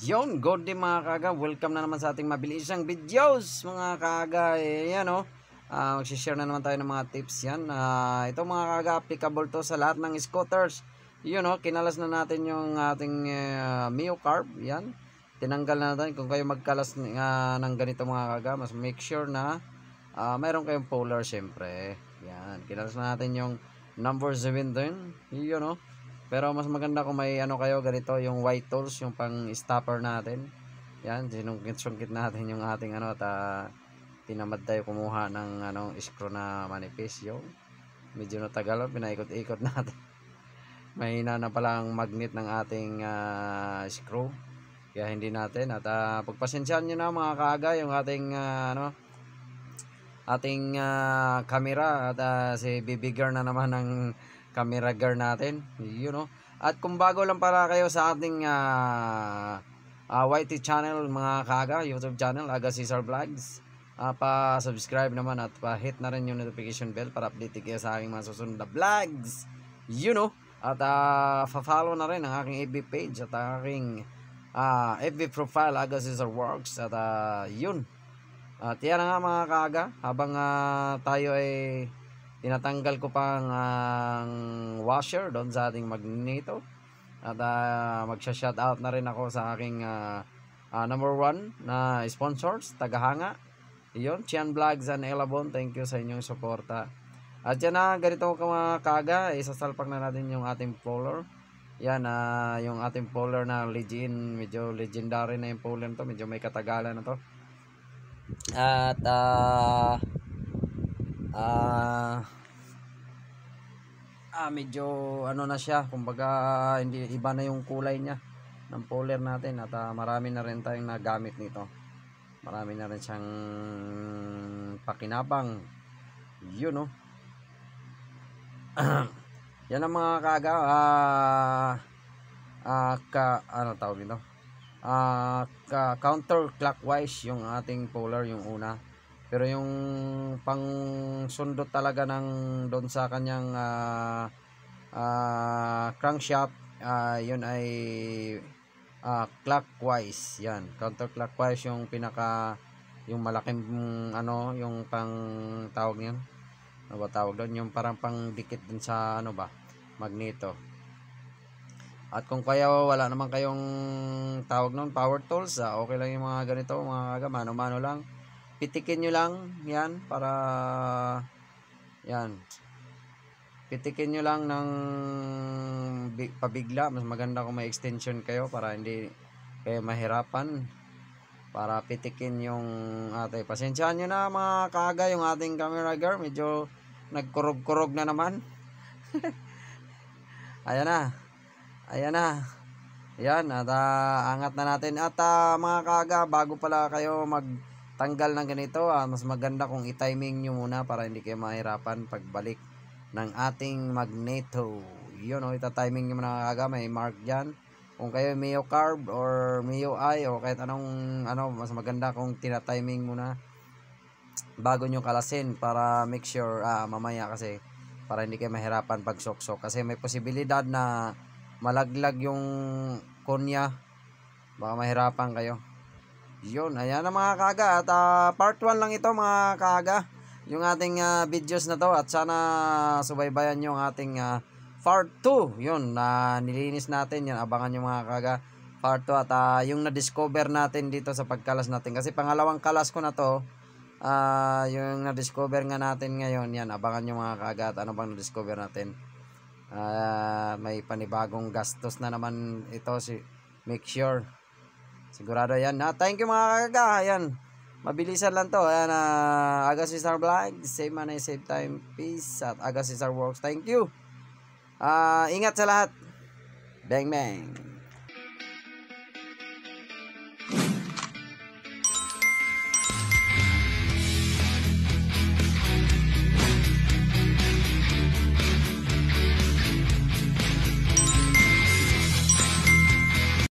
Yon, good day mga kaga. Welcome na naman sa ating mabilisang videos mga kaga. Yan o. Magsishare na naman tayo ng mga tips yan. Ito mga kaga, applicable to sa lahat ng scooters. Yun o, kinalas na natin yung ating Mio Carb. Yan. Tinanggal na natin. Kung kayo magkalas ng ganito mga kaga, mas make sure na mayroon kayong polar syempre. Yan. Kinalas na natin yung number 17. Yun o. Pero mas maganda kung may ano kayo ganito, yung white tools, yung pang stopper natin. Yan, sinungkit-sungkit natin yung ating ano at tinamad tayo kumuha ng ano screw na manipis. Yung medyo natagal, pinaikot-ikot natin. Mahina na pala ang magnet ng ating screw. Kaya hindi natin at pagpasensyahan niyo na mga kaaga yung ating ating camera at si bibigger na naman ng camera gear natin, you know. At kung bago lang para kayo sa ating YT channel mga kaga, YouTube channel, Aga Cesar Vlogs, pa-subscribe naman at pa-hit na rin yung notification bell para update kayo sa aking mga susunod na vlogs, you know. At fa-follow na rin ang aking FB page at aking FB profile, Aga Cesar Works. At yun. At yan na nga mga kaga, habang tayo ay tinatanggal ko pang washer doon sa ating magneto. At magsha-shout out na rin ako sa aking number 1 na sponsors, tagahanga. Iyon, Chian Vlogs and Elabon, thank you sa inyong suporta. At yan na, ganito ko mga kaga, isasalpak na natin yung ating puller. Yan, yung ating puller na legend, medyo legendary na yung puller to, medyo may katagalan na to. At medyo ano na siya, kumbaga hindi iba na yung kulay niya ng puller natin. At marami na rin tayong nagamit nito, marami na rin siyang pakinabang, you know. Yan ang mga kaga, ano tawag nito, counterclockwise yung ating puller, yung una. Pero yung pang sundot talaga ng doon sa kanyang crankshaft, yun ay clockwise. Yan, counterclockwise yung pinaka, yung malaking ano, yung pang tawag niyan, ano ba tawag doon, yung parang pang dikit din sa ano ba, magneto. At kung kaya wala naman kayong tawag noon, power tools, okay lang yung mga ganito mga kaga, mano-mano lang. Pitikin nyo lang yan para yan, pitikin nyo lang ng pabigla. Mas maganda kung may extension kayo para hindi kayo mahirapan para pitikin yung ate. Pasensyahan nyo na mga kaga, yung ating camera gear medyo nagkurog-kurog na naman. Ayan na, ayan na. Yan, at angat na natin. At mga kaga, bago pala kayo magtanggal ng ganito, mas maganda kung i-timing nyo muna para hindi kayo mahirapan pagbalik ng ating magneto. Yun o, ita-timing nyo muna kaga, may mark dyan. Kung kayo Mio Carb or Mio I o kahit anong ano, mas maganda kung tina-timing muna bago nyo kalasin para make sure mamaya, kasi para hindi kayo mahirapan pag sok-sok, kasi may posibilidad na malaglag yung konya, baka mahirapan kayo. Yun, ayan na mga kaga. At part 1 lang ito mga kaga, yung ating videos na to. At sana subaybayan nyo ang ating part 2. Yun, nilinis natin yan, abangan nyo mga kaga part 2. At yung na-discover natin dito sa pagkalas natin, kasi pangalawang kalas ko na to, yung na-discover nga natin ngayon, yan, abangan nyo mga kaga. At ano bang na-discover natin, may panibagong gastos na naman ito, make sure sigurado yan. Thank you mga kaga. Ayan, mabilisan lang to. Ayan, Aga Cesar Vlogs, save money, save time, peace. At Aga Cesar Works, thank you. Ingat sa lahat. Bang bang.